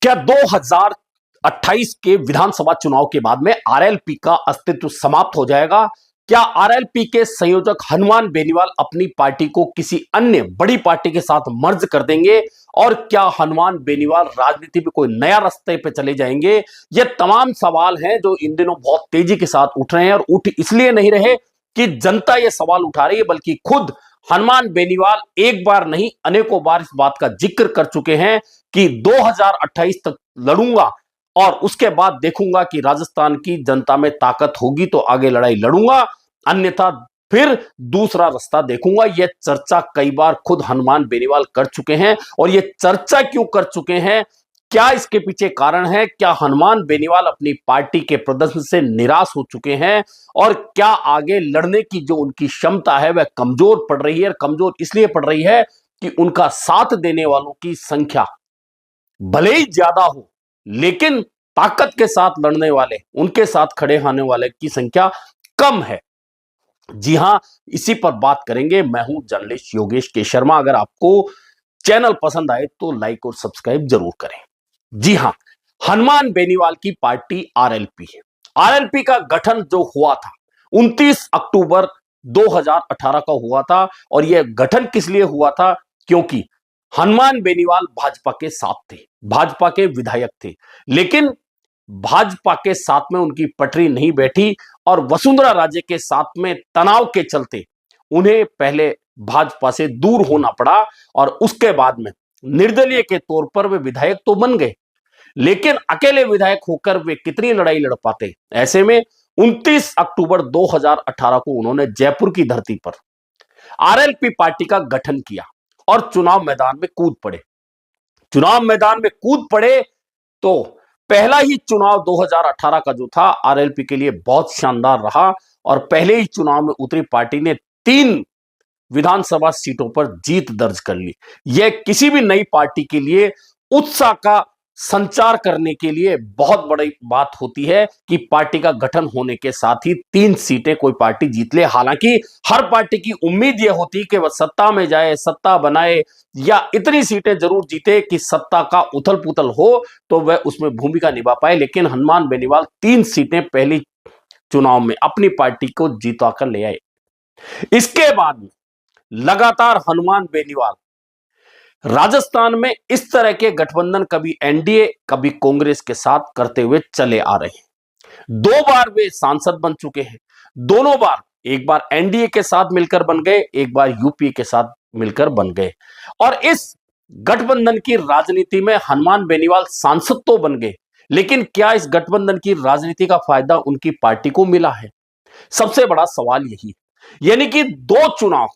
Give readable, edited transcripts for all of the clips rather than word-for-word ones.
क्या 2028 के विधानसभा चुनाव के बाद में आरएलपी का अस्तित्व समाप्त हो जाएगा? क्या आरएलपी के संयोजक हनुमान बेनीवाल अपनी पार्टी को किसी अन्य बड़ी पार्टी के साथ मर्ज कर देंगे? और क्या हनुमान बेनीवाल राजनीति में कोई नया रास्ते पे चले जाएंगे? ये तमाम सवाल हैं जो इन दिनों बहुत तेजी के साथ उठ रहे हैं, और उठ इसलिए नहीं रहे कि जनता ये सवाल उठा रही है, बल्कि खुद हनुमान बेनीवाल एक बार नहीं अनेकों बार इस बात का जिक्र कर चुके हैं कि 2028 तक लड़ूंगा और उसके बाद देखूंगा कि राजस्थान की जनता में ताकत होगी तो आगे लड़ाई लड़ूंगा, अन्यथा फिर दूसरा रास्ता देखूंगा। यह चर्चा कई बार खुद हनुमान बेनीवाल कर चुके हैं। और यह चर्चा क्यों कर चुके हैं, क्या इसके पीछे कारण है? क्या हनुमान बेनीवाल अपनी पार्टी के प्रदर्शन से निराश हो चुके हैं और क्या आगे लड़ने की जो उनकी क्षमता है वह कमजोर पड़ रही है? और कमजोर इसलिए पड़ रही है कि उनका साथ देने वालों की संख्या भले ही ज्यादा हो, लेकिन ताकत के साथ लड़ने वाले, उनके साथ खड़े होने वाले की संख्या कम है। जी हां, इसी पर बात करेंगे। मैं हूं जर्नलिस्ट योगेश के शर्मा। अगर आपको चैनल पसंद आए तो लाइक और सब्सक्राइब जरूर करें। जी हां, हनुमान बेनीवाल की पार्टी आरएलपी है। आरएलपी का गठन जो हुआ था 29 अक्टूबर 2018 का हुआ था। और यह गठन किस लिए हुआ था? क्योंकि हनुमान बेनीवाल भाजपा के साथ थे, भाजपा के विधायक थे, लेकिन भाजपा के साथ में उनकी पटरी नहीं बैठी और वसुंधरा राजे के साथ में तनाव के चलते उन्हें पहले भाजपा से दूर होना पड़ा और उसके बाद में निर्दलीय के तौर पर वे विधायक तो बन गए, लेकिन अकेले विधायक होकर वे कितनी लड़ाई लड़ पाते। ऐसे में 29 अक्टूबर 2018 को उन्होंने जयपुर की धरती पर आरएलपी पार्टी का गठन किया और चुनाव मैदान में कूद पड़े। चुनाव मैदान में कूद पड़े तो पहला ही चुनाव 2018 का जो था आरएलपी के लिए बहुत शानदार रहा और पहले ही चुनाव में उतरी पार्टी ने 3 विधानसभा सीटों पर जीत दर्ज कर ली। यह किसी भी नई पार्टी के लिए उत्साह का संचार करने के लिए बहुत बड़ी बात होती है कि पार्टी का गठन होने के साथ ही 3 सीटें कोई पार्टी जीत ले। हालांकि हर पार्टी की उम्मीद यह होती कि वह सत्ता में जाए, सत्ता बनाए या इतनी सीटें जरूर जीते कि सत्ता का उथल पुथल हो तो वह उसमें भूमिका निभा पाए। लेकिन हनुमान बेनीवाल 3 सीटें पहली चुनाव में अपनी पार्टी को जीता कर ले आए। इसके बाद लगातार हनुमान बेनीवाल राजस्थान में इस तरह के गठबंधन कभी एनडीए कभी कांग्रेस के साथ करते हुए चले आ रहे हैं। 2 बार वे सांसद बन चुके हैं। दोनों बार, एक बार एनडीए के साथ मिलकर बन गए, एक बार यूपीए के साथ मिलकर बन गए। और इस गठबंधन की राजनीति में हनुमान बेनीवाल सांसद तो बन गए, लेकिन क्या इस गठबंधन की राजनीति का फायदा उनकी पार्टी को मिला है? सबसे बड़ा सवाल यही है। यानी कि 2 चुनाव,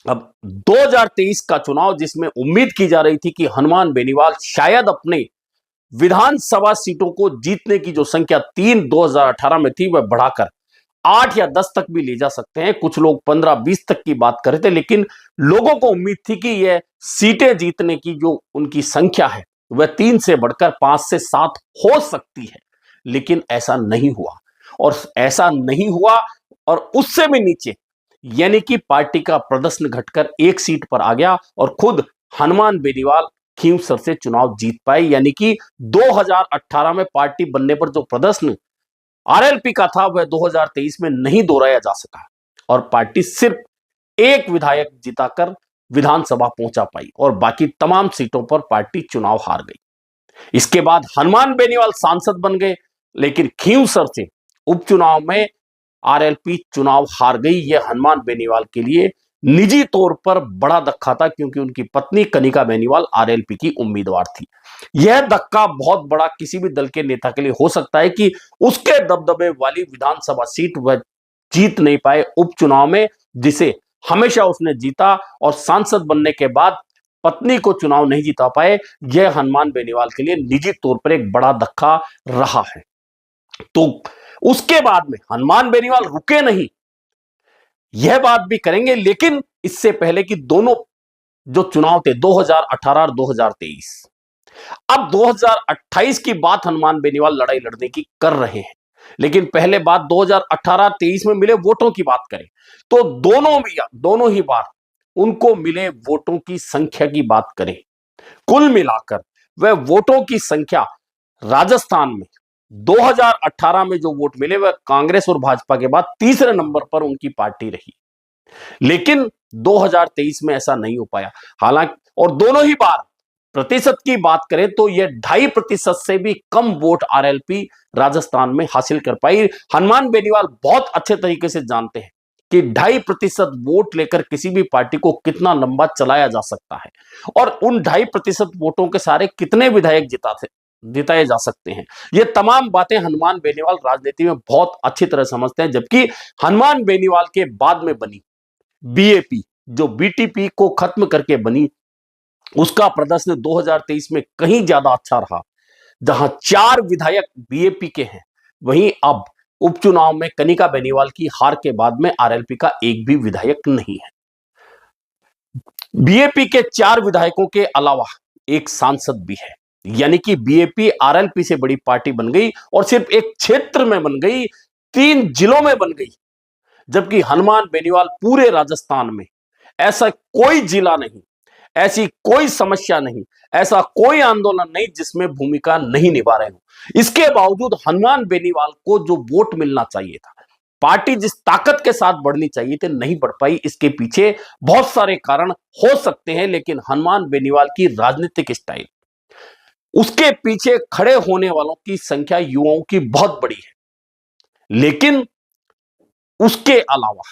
अब 2023 का चुनाव जिसमें उम्मीद की जा रही थी कि हनुमान बेनीवाल शायद अपने विधानसभा सीटों को जीतने की जो संख्या 3 2018 में थी वह बढ़ाकर 8 या 10 तक भी ले जा सकते हैं। कुछ लोग 15-20 तक की बात कर रहे थे, लेकिन लोगों को उम्मीद थी कि यह सीटें जीतने की जो उनकी संख्या है वह 3 से बढ़कर 5 से 7 हो सकती है। लेकिन ऐसा नहीं हुआ, और ऐसा नहीं हुआ और उससे भी नीचे, यानी कि पार्टी का प्रदर्शन घटकर 1 सीट पर आ गया और खुद हनुमान बेनीवाल खींवसर से चुनाव जीत पाए। यानी कि 2018 में पार्टी बनने पर जो प्रदर्शन आरएलपी का था वह 2023 में नहीं दोहराया जा सका और पार्टी सिर्फ 1 विधायक जिताकर विधानसभा पहुंचा पाई और बाकी तमाम सीटों पर पार्टी चुनाव हार गई। इसके बाद हनुमान बेनीवाल सांसद बन गए, लेकिन खींवसर से उपचुनाव में आरएलपी चुनाव हार गई। यह हनुमान बेनीवाल के लिए निजी तौर पर बड़ा धक्का था, क्योंकि उनकी पत्नी कनिका बेनीवाल आरएलपी की उम्मीदवार थी। यह धक्का बहुत बड़ा किसी भी दल के नेता के लिए हो सकता है कि उसके दबदबे वाली विधानसभा सीट वह जीत नहीं पाए उपचुनाव में, जिसे हमेशा उसने जीता, और सांसद बनने के बाद पत्नी को चुनाव नहीं जीता पाए। यह हनुमान बेनीवाल के लिए निजी तौर पर एक बड़ा धक्का रहा है। तो उसके बाद में हनुमान बेनीवाल रुके नहीं, यह बात भी करेंगे, लेकिन इससे पहले कि दोनों जो चुनाव थे 2018 और 2023, अब 2028 की बात हनुमान बेनीवाल लड़ाई लड़ने की कर रहे हैं। लेकिन पहले बात 2018-23 में मिले वोटों की बात करें तो दोनों ही बार उनको मिले वोटों की संख्या की बात करें, कुल मिलाकर वह वोटों की संख्या राजस्थान में 2018 में जो वोट मिले वह कांग्रेस और भाजपा के बाद तीसरे नंबर पर उनकी पार्टी रही। लेकिन 2023 में ऐसा नहीं हो पाया। हालांकि और दोनों ही बार प्रतिशत की बात करें तो यह 2.5% से भी कम वोट आरएलपी राजस्थान में हासिल कर पाई। हनुमान बेनीवाल बहुत अच्छे तरीके से जानते हैं कि 2.5% वोट लेकर किसी भी पार्टी को कितना लंबा चलाया जा सकता है और उन 2.5% वोटों के सारे कितने विधायक जिताए जा सकते हैं। ये तमाम बातें हनुमान बेनीवाल राजनीति में बहुत अच्छी तरह समझते हैं। जबकि हनुमान बेनीवाल के बाद में बनी बीएपी, जो बीटीपी को खत्म करके बनी, उसका प्रदर्शन 2023 में कहीं ज्यादा अच्छा रहा। जहां 4 विधायक बीएपी के हैं, वहीं अब उपचुनाव में कनिका बेनीवाल की हार के बाद में आरएलपी का एक भी विधायक नहीं है। बीएपी के 4 विधायकों के अलावा एक सांसद भी है, यानी कि बीएपी आरएलपी से बड़ी पार्टी बन गई और सिर्फ एक क्षेत्र में बन गई, 3 जिलों में बन गई। जबकि हनुमान बेनीवाल पूरे राजस्थान में ऐसा कोई जिला नहीं, ऐसी कोई समस्या नहीं, ऐसा कोई आंदोलन नहीं जिसमें भूमिका नहीं निभा रहे हो। इसके बावजूद हनुमान बेनीवाल को जो वोट मिलना चाहिए था, पार्टी जिस ताकत के साथ बढ़नी चाहिए थी, नहीं बढ़ पाई। इसके पीछे बहुत सारे कारण हो सकते हैं, लेकिन हनुमान बेनीवाल की राजनीतिक स्टाइल, उसके पीछे खड़े होने वालों की संख्या युवाओं की बहुत बड़ी है। लेकिन उसके अलावा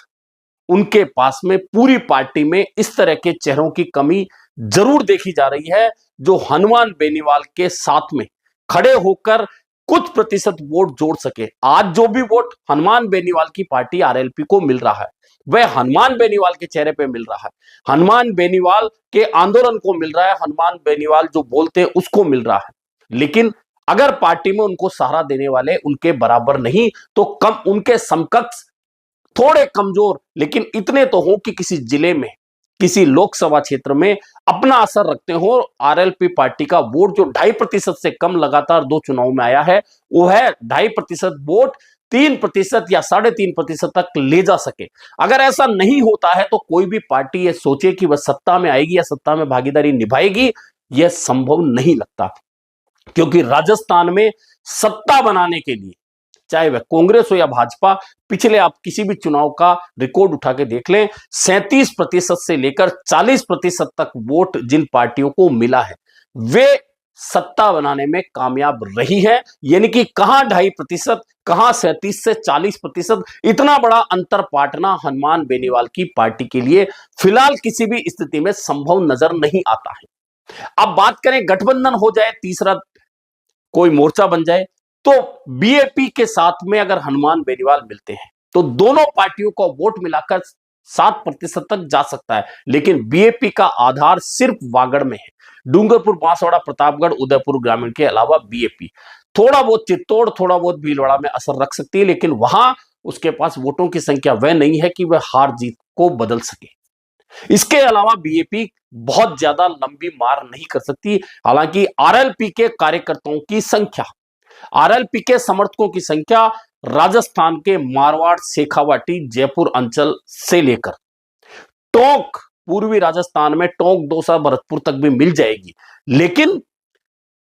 उनके पास में पूरी पार्टी में इस तरह के चेहरों की कमी जरूर देखी जा रही है, जो हनुमान बेनीवाल के साथ में खड़े होकर कुछ प्रतिशत वोट जोड़ सके। आज जो भी वोट हनुमान बेनीवाल की पार्टी आरएलपी को मिल रहा है, वह हनुमान बेनीवाल के चेहरे पे मिल रहा है, हनुमान बेनीवाल के आंदोलन को मिल रहा है, हनुमान बेनीवाल जो बोलते हैं उसको मिल रहा है। लेकिन अगर पार्टी में उनको सहारा देने वाले उनके बराबर नहीं, तो कम उनके समकक्ष थोड़े कमजोर, लेकिन इतने तो हो कि किसी जिले में, किसी लोकसभा क्षेत्र में अपना असर रखते हो। आरएलपी पार्टी का वोट जो 2.5% से कम लगातार 2 चुनाव में आया है, वो है 2.5% वोट 3% या 3.5% तक ले जा सके। अगर ऐसा नहीं होता है तो कोई भी पार्टी ये सोचे कि वह सत्ता में आएगी या सत्ता में भागीदारी निभाएगी, यह संभव नहीं लगता। क्योंकि राजस्थान में सत्ता बनाने के लिए, चाहे वह कांग्रेस हो या भाजपा, पिछले आप किसी भी चुनाव का रिकॉर्ड उठा के देख लें, 37% से लेकर 40% तक वोट जिन पार्टियों को मिला है, वे सत्ता बनाने में कामयाब रही है। यानी कि कहां 2.5%, कहां 37 से 40%, इतना बड़ा अंतर पाटना हनुमान बेनीवाल की पार्टी के लिए फिलहाल किसी भी स्थिति में संभव नजर नहीं आता है। अब बात करें गठबंधन हो जाए, तीसरा कोई मोर्चा बन जाए, तो बीएपी के साथ में अगर हनुमान बेनीवाल मिलते हैं तो दोनों पार्टियों को वोट मिलाकर 7% तक जा सकता है। लेकिन बीएपी का आधार सिर्फ वागड़ में है, डूंगरपुर, बांसवाड़ा, प्रतापगढ़, उदयपुर ग्रामीण के अलावा बीएपी थोड़ा बहुत चित्तौड़, थोड़ा बहुत भीलवाड़ा में असर रख सकती है, लेकिन वहां उसके पास वोटों की संख्या वह नहीं है कि वह हार जीत को बदल सके। इसके अलावा बीएपी बहुत ज्यादा लंबी मार नहीं कर सकती। हालांकि आरएलपी के कार्यकर्ताओं की संख्या, आरएलपी के समर्थकों की संख्या राजस्थान के मारवाड़, शेखावाटी, जयपुर अंचल से लेकर टोंक, पूर्वी राजस्थान में टोंक, दौसा, भरतपुर तक भी मिल जाएगी। लेकिन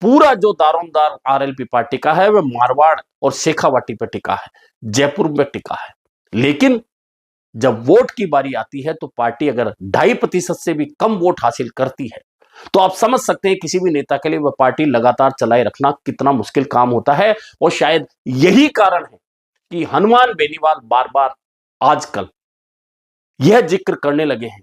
पूरा जो दारोमदार आरएलपी पार्टी का है वह मारवाड़ और शेखावाटी पर टिका है, जयपुर में टिका है। लेकिन जब वोट की बारी आती है तो पार्टी अगर 2.5% से भी कम वोट हासिल करती है, तो आप समझ सकते हैं किसी भी नेता के लिए वह पार्टी लगातार चलाए रखना कितना मुश्किल काम होता है। और शायद यही कारण है कि हनुमान बेनीवाल बार बार आजकल यह जिक्र करने लगे हैं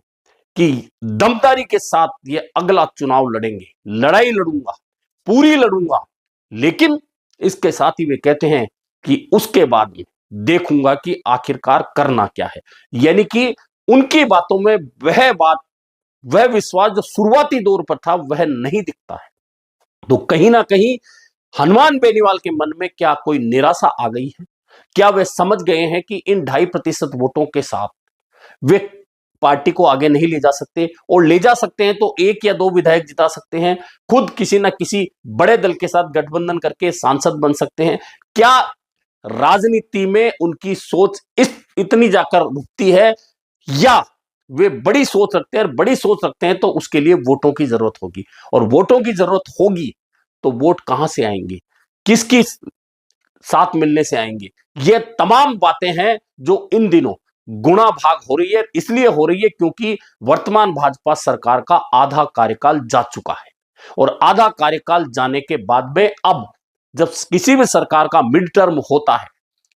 कि दमदारी के साथ यह अगला चुनाव लड़ेंगे, लड़ाई लड़ूंगा, पूरी लड़ूंगा। लेकिन इसके साथ ही वे कहते हैं कि उसके बाद में देखूंगा कि आखिरकार करना क्या है। यानी कि उनकी बातों में वह बात, वह विश्वास जो शुरुआती दौर पर था वह नहीं दिखता है। तो कहीं ना कहीं हनुमान बेनीवाल के मन में क्या कोई निराशा आ गई है? क्या वे समझ गए हैं कि इन 2.5% वोटों के साथ वे पार्टी को आगे नहीं ले जा सकते, और ले जा सकते हैं तो 1 या 2 विधायक जिता सकते हैं, खुद किसी ना किसी बड़े दल के साथ गठबंधन करके सांसद बन सकते हैं? क्या राजनीति में उनकी सोच इतनी जाकर रुकती है, या वे बड़ी सोच रखते हैं? और बड़ी सोच रखते हैं तो उसके लिए वोटों की जरूरत होगी, और वोटों की जरूरत होगी तो वोट कहां से आएंगे, किसकी साथ मिलने से आएंगे। ये तमाम बातें हैं जो इन दिनों गुणा भाग हो रही है। इसलिए हो रही है क्योंकि वर्तमान भाजपा सरकार का आधा कार्यकाल जा चुका है और आधा कार्यकाल जाने के बाद में अब जब किसी भी सरकार का मिड टर्म होता है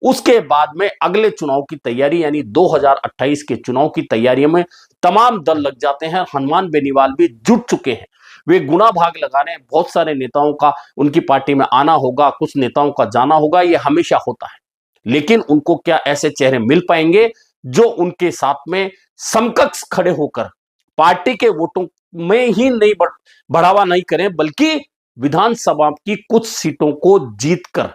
उसके बाद में अगले चुनाव की तैयारी यानी 2028 के चुनाव की तैयारियों में तमाम दल लग जाते हैं। हनुमान बेनीवाल भी जुट चुके हैं, वे गुना भाग लगाने। बहुत सारे नेताओं का उनकी पार्टी में आना होगा, कुछ नेताओं का जाना होगा, यह हमेशा होता है, लेकिन उनको क्या ऐसे चेहरे मिल पाएंगे जो उनके साथ में समकक्ष खड़े होकर पार्टी के वोटों में ही नहीं बढ़ावा नहीं करें बल्कि विधानसभा की कुछ सीटों को जीतकर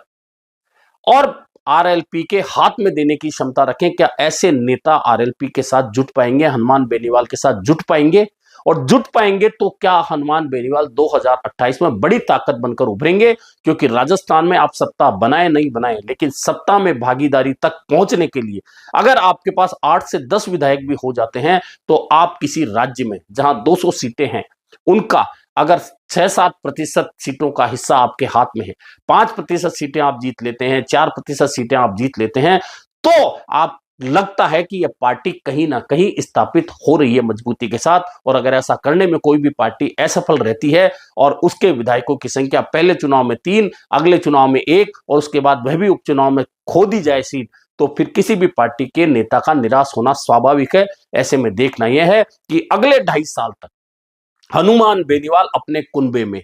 और आरएलपी के हाथ में देने की क्षमता रखें। क्या ऐसे नेता आरएलपी के साथ जुट पाएंगे, हनुमान बेनीवाल के साथ जुट पाएंगे? और जुट पाएंगे तो क्या हनुमान बेनीवाल 2028 में बड़ी ताकत बनकर उभरेंगे? क्योंकि राजस्थान में आप सत्ता बनाए नहीं बनाए, लेकिन सत्ता में भागीदारी तक पहुंचने के लिए अगर आपके पास 8 से 10 विधायक भी हो जाते हैं तो आप किसी राज्य में जहां 200 सीटें हैं उनका अगर 6-7% सीटों का हिस्सा आपके हाथ में है, 5% सीटें आप जीत लेते हैं, 4% सीटें आप जीत लेते हैं, तो आप लगता है कि यह पार्टी कहीं ना कहीं स्थापित हो रही है मजबूती के साथ। और अगर ऐसा करने में कोई भी पार्टी असफल रहती है और उसके विधायकों की संख्या पहले चुनाव में 3, अगले चुनाव में 1 और उसके बाद वह भी उपचुनाव में खो दी जाए सीट, तो फिर किसी भी पार्टी के नेता का निराश होना स्वाभाविक है। ऐसे में देखना यह है कि अगले 2.5 साल तक हनुमान बेनीवाल अपने कुनबे में,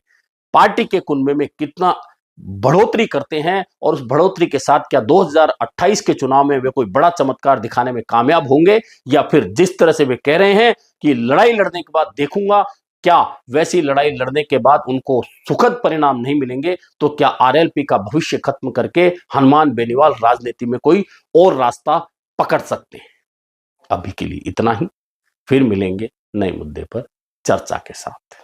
पार्टी के कुनबे में कितना बढ़ोतरी करते हैं और उस बढ़ोतरी के साथ क्या 2028 के चुनाव में वे कोई बड़ा चमत्कार दिखाने में कामयाब होंगे, या फिर जिस तरह से वे कह रहे हैं कि लड़ाई लड़ने के बाद देखूंगा, क्या वैसी लड़ाई लड़ने के बाद उनको सुखद परिणाम नहीं मिलेंगे? तो क्या आरएलपी का भविष्य खत्म करके हनुमान बेनीवाल राजनीति में कोई और रास्ता पकड़ सकते हैं? अभी के लिए इतना ही, फिर मिलेंगे नए मुद्दे पर चर्चा के साथ।